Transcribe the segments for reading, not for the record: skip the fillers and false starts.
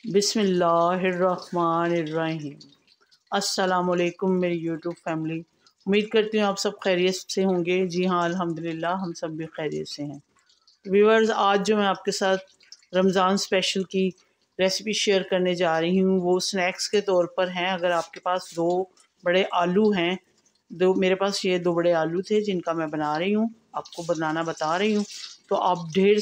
बिस्मिल्लाहिर्रहमानिर्रहीम। अस्सलामुअलैकुम मेरी यूट्यूब फैमिली। उम्मीद करती हूँ आप सब खैरियत से होंगे। जी हाँ, अल्हम्दुलिल्लाह हम सब भी खैरियत से हैं। व्यूअर्स, आज जो मैं आपके साथ रमज़ान स्पेशल की रेसिपी शेयर करने जा रही हूँ वो स्नैक्स के तौर पर हैं। अगर आपके पास दो बड़े आलू हैं, मेरे पास ये दो बड़े आलू थे जिनका मैं बना रही हूँ, आपको बनाना बता रही हूँ। तो आप ढेर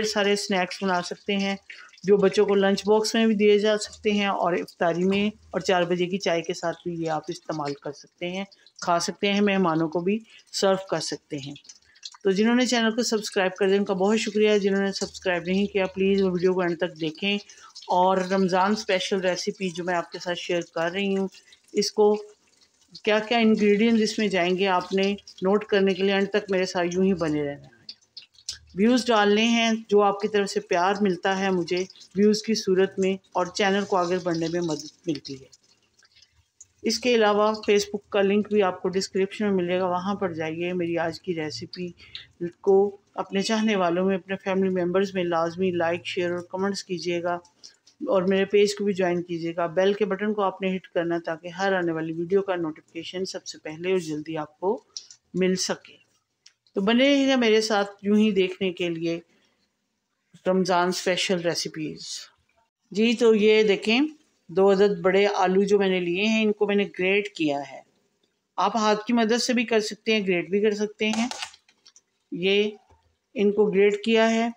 सारे स्नैक्स बना सकते हैं जो बच्चों को लंच बॉक्स में भी दिए जा सकते हैं और इफ्तारी में और 4 बजे की चाय के साथ भी ये आप इस्तेमाल कर सकते हैं, खा सकते हैं, मेहमानों को भी सर्व कर सकते हैं। तो जिन्होंने चैनल को सब्सक्राइब कर दिया उनका बहुत शुक्रिया। जिन्होंने सब्सक्राइब नहीं किया प्लीज़ वो वीडियो को एंड तक देखें। और रमज़ान स्पेशल रेसिपी जो मैं आपके साथ शेयर कर रही हूँ, इसको क्या क्या इंग्रेडिएंट्स इसमें जाएंगे आपने नोट करने के लिए एंड तक मेरे साथ यूँ ही बने रहना है। व्यूज़ डालने हैं, जो आपकी तरफ से प्यार मिलता है मुझे व्यूज़ की सूरत में और चैनल को आगे बढ़ने में मदद मिलती है। इसके अलावा फेसबुक का लिंक भी आपको डिस्क्रिप्शन में मिलेगा, वहाँ पर जाइए। मेरी आज की रेसिपी को अपने चाहने वालों में, अपने फैमिली मेम्बर्स में लाजमी लाइक, शेयर और कमेंट्स कीजिएगा और मेरे पेज को भी ज्वाइन कीजिएगा। बेल के बटन को आपने हिट करना ताकि हर आने वाली वीडियो का नोटिफिकेशन सबसे पहले और जल्दी आपको मिल सके। तो बने रहिएगा मेरे साथ यूं ही देखने के लिए रमज़ान स्पेशल रेसिपीज़। जी, तो ये देखें, 2 अदद बड़े आलू जो मैंने लिए हैं इनको मैंने ग्रेट किया है। आप हाथ की मदद से भी कर सकते हैं, ग्रेट भी कर सकते हैं। ये इनको ग्रेट किया है।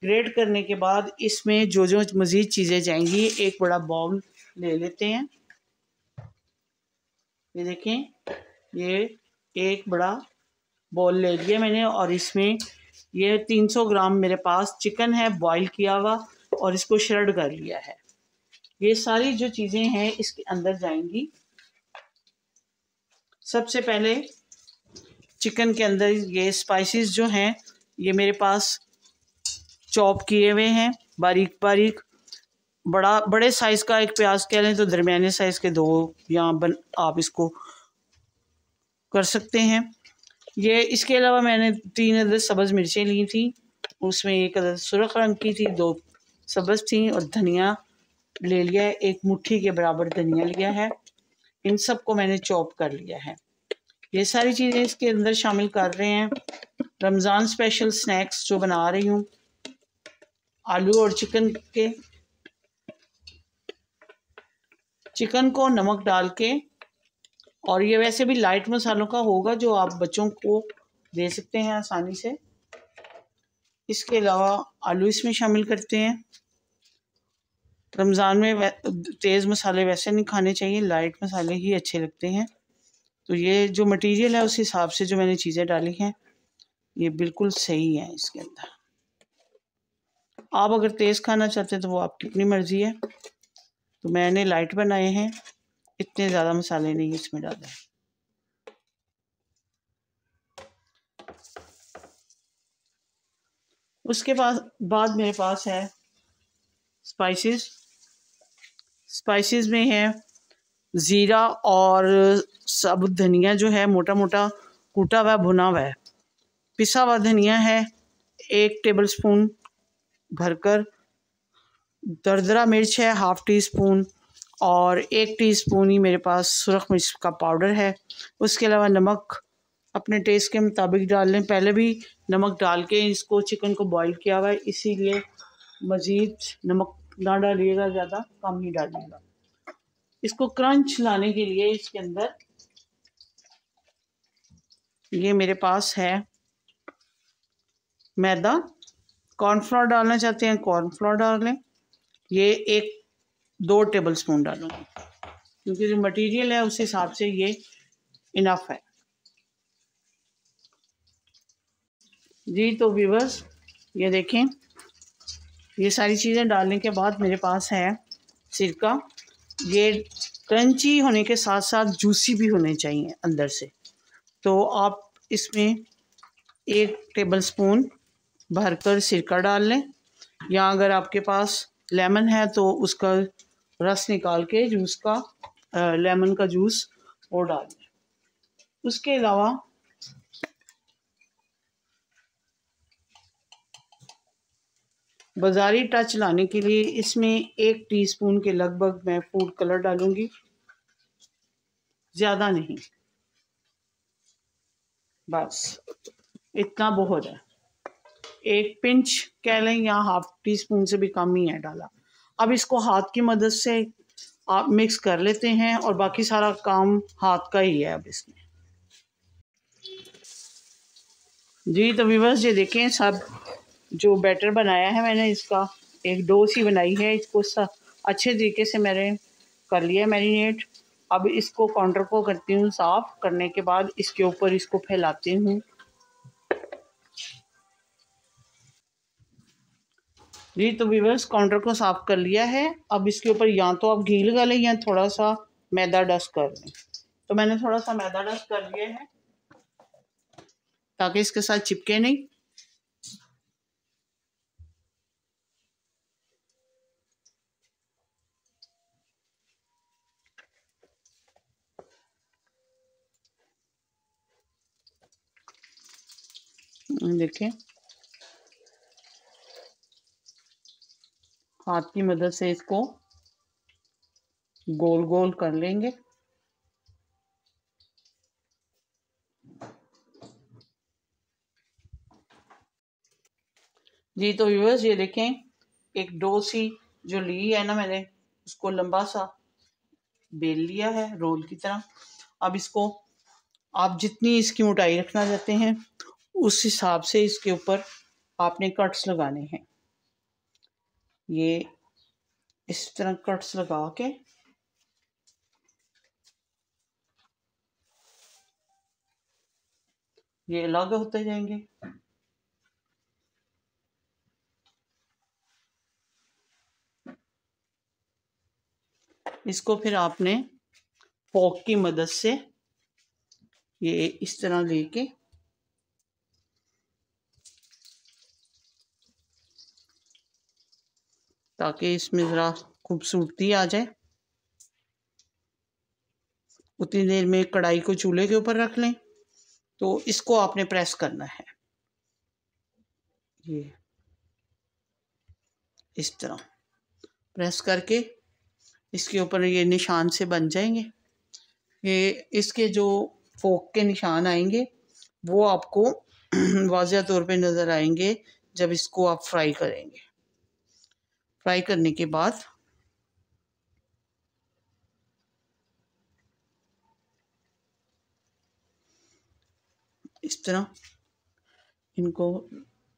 ग्रेट करने के बाद इसमें जो जो मज़ीद चीज़ें जाएंगी, एक बड़ा बाउल ले लेते हैं। ये देखें, ये एक बड़ा बाउल ले लिया मैंने और इसमें ये 300 ग्राम मेरे पास चिकन है बॉईल किया हुआ और इसको श्रेड कर लिया है। ये सारी जो चीज़ें हैं इसके अंदर जाएंगी। सबसे पहले चिकन के अंदर ये स्पाइसेस जो हैं ये मेरे पास चॉप किए हुए हैं बारीक बारीक। बड़े साइज़ का एक प्याज कह लें तो दरमियाने साइज़ के 2 आप इसको कर सकते हैं। ये इसके अलावा मैंने 3 अदद सब्ज़ मिर्चें ली थी, उसमें 1 अदद सुर्ख रंग की थी, 2 सब्ज़ थी और धनिया ले लिया है, 1 मुट्ठी के बराबर धनिया लिया है। इन सब को मैंने चॉप कर लिया है। ये सारी चीज़ें इसके अंदर शामिल कर रहे हैं। रमज़ान स्पेशल स्नैक्स जो बना रही हूँ आलू और चिकन के। चिकन को नमक डाल के, और ये वैसे भी लाइट मसालों का होगा जो आप बच्चों को दे सकते हैं आसानी से। इसके अलावा आलू इसमें शामिल करते हैं। रमज़ान में तेज़ मसाले वैसे नहीं खाने चाहिए, लाइट मसाले ही अच्छे लगते हैं। तो ये जो मटेरियल है उस हिसाब से जो मैंने चीज़ें डाली हैं ये बिल्कुल सही है। इसके अंदर आप अगर तेज़ खाना चाहते हैं तो वो आपकी अपनी मर्ज़ी है। तो मैंने लाइट बनाए हैं, इतने ज़्यादा मसाले नहीं इसमें डाले। उसके बाद मेरे पास है स्पाइसेस में है ज़ीरा और साबुत धनिया जो है मोटा मोटा कूटा हुआ भुना हुआ है। पिसा हुआ धनिया है 1 टेबलस्पून भरकर। दरदरा मिर्च है 1/2 टीस्पून और 1 टीस्पून ही मेरे पास सुरख मिर्च का पाउडर है। उसके अलावा नमक अपने टेस्ट के मुताबिक डाल लें। पहले भी नमक डाल के इसको चिकन को बॉईल किया हुआ है, इसीलिए मज़ीद नमक ना डालिएगा, ज़्यादा कम ही डालिएगा। इसको क्रंच लाने के लिए इसके अंदर ये मेरे पास है मैदा। कॉर्नफ्लोर डालना चाहते हैं कॉर्नफ्लोर डाल लें। ये 2 टेबलस्पून डालूँगी क्योंकि जो मटेरियल है उस हिसाब से ये इनफ है। जी, तो व्यूअर्स ये देखें, ये सारी चीज़ें डालने के बाद मेरे पास है सिरका। ये क्रंची होने के साथ साथ जूसी भी होने चाहिए अंदर से। तो आप इसमें 1 टेबलस्पून भरकर सिरका डाल लें, या अगर आपके पास लेमन है तो उसका रस निकाल के जूस का लेमन का जूस वो डाल दें। उसके अलावा बाज़ारी टच लाने के लिए इसमें 1 टीस्पून के लगभग मैं फूड कलर डालूँगी, ज़्यादा नहीं, बस इतना बहुत है। 1 पिंच कह लें या हाफ टी स्पून से भी कम ही है डाला। अब इसको हाथ की मदद से आप मिक्स कर लेते हैं और बाकी सारा काम हाथ का ही है अब इसमें। जी तो व्यूअर्स ये देखें, सब जो बैटर बनाया है मैंने, इसका एक डो सी बनाई है, इसको अच्छे तरीके से मैंने कर लिया मैरिनेट। अब इसको काउंटर को करती हूँ साफ़, करने के बाद इसके ऊपर इसको फैलाती हूँ। जी तो व्यूअर्स काउंटर को साफ़ कर लिया है। अब इसके ऊपर या तो आप घी लगा लें या थोड़ा सा मैदा डस्ट कर लें। तो मैंने थोड़ा सा मैदा डस्ट कर लिया है ताकि इसके साथ चिपके नहीं। देखें, हाथ की मदद से इसको गोल गोल कर लेंगे। जी तो व्यूअर्स ये देखें, एक डो सी जो ली है ना मैंने, उसको लंबा सा बेल लिया है रोल की तरह। अब इसको आप जितनी इसकी मोटाई रखना चाहते हैं उस हिसाब से इसके ऊपर आपने कट्स लगाने हैं। ये इस तरह कट्स लगा के ये अलग होते जाएंगे। इसको फिर आपने फोक की मदद से ये इस तरह लेके ताकि इसमें ज़रा खूबसूरती आ जाए। उतनी देर में कढ़ाई को चूल्हे के ऊपर रख लें। तो इसको आपने प्रेस करना है, ये इस तरह प्रेस करके इसके ऊपर ये निशान से बन जाएंगे। ये इसके जो फोक के निशान आएंगे वो आपको वाज़िया तौर पे नज़र आएंगे जब इसको आप फ्राई करेंगे। फ्राई करने के बाद इस तरह इनको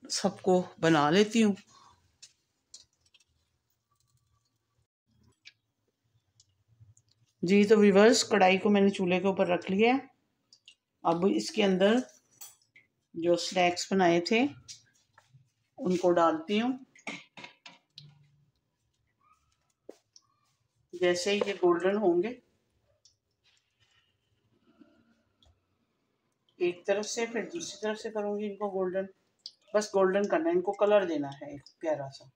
सबको बना लेती हूँ। जी तो व्यूअर्स कढ़ाई को मैंने चूल्हे के ऊपर रख लिया है। अब इसके अंदर जो स्नैक्स बनाए थे उनको डालती हूँ। जैसे ही ये गोल्डन होंगे, एक तरफ से फिर दूसरी तरफ से करूँगी इनको गोल्डन, बस गोल्डन करना है, इनको कलर देना है एक प्यारा सा।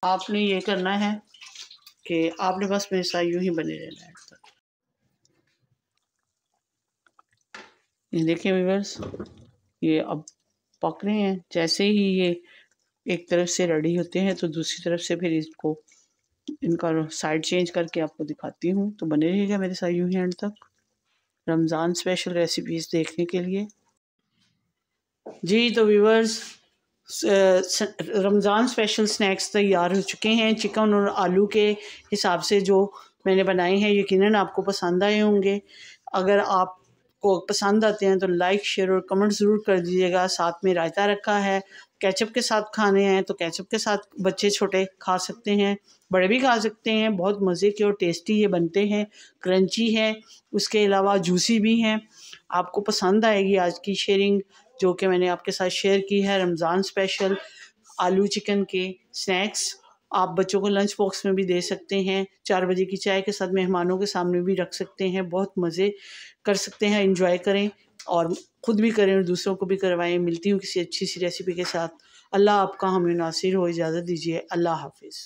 आपने ये करना है कि आपने बस मेरे साथ यूं ही बने रहना है तक। ये देखिए व्यूअर्स, ये अब पक रहे हैं। जैसे ही ये एक तरफ से रेडी होते हैं तो दूसरी तरफ से फिर इसको इनका साइड चेंज करके आपको दिखाती हूँ। तो बने रहिएगा मेरे साथ यूं ही एंड तक रमज़ान स्पेशल रेसिपीज़ देखने के लिए। जी तो व्यूअर्स रमज़ान स्पेशल स्नैक्स तैयार हो चुके हैं। चिकन और आलू के हिसाब से जो मैंने बनाए हैं यकीनन आपको पसंद आए होंगे। अगर आपको पसंद आते हैं तो लाइक शेयर और कमेंट ज़रूर कर दीजिएगा। साथ में रायता रखा है, केचप के साथ खाने हैं तो केचप के साथ बच्चे छोटे खा सकते हैं, बड़े भी खा सकते हैं। बहुत मज़े के और टेस्टी ये बनते हैं, क्रंची है, उसके अलावा जूसी भी हैं। आपको पसंद आएगी आज की शेयरिंग जो कि मैंने आपके साथ शेयर की है। रमज़ान स्पेशल आलू चिकन के स्नैक्स आप बच्चों को लंच बॉक्स में भी दे सकते हैं, 4 बजे की चाय के साथ मेहमानों के सामने भी रख सकते हैं। बहुत मज़े कर सकते हैं, एंजॉय करें और ख़ुद भी करें और दूसरों को भी करवाएं। मिलती हूँ किसी अच्छी सी रेसिपी के साथ। अल्लाह आपका हमें नासिर हो। इजाज़त दीजिए। अल्लाह हाफिज़।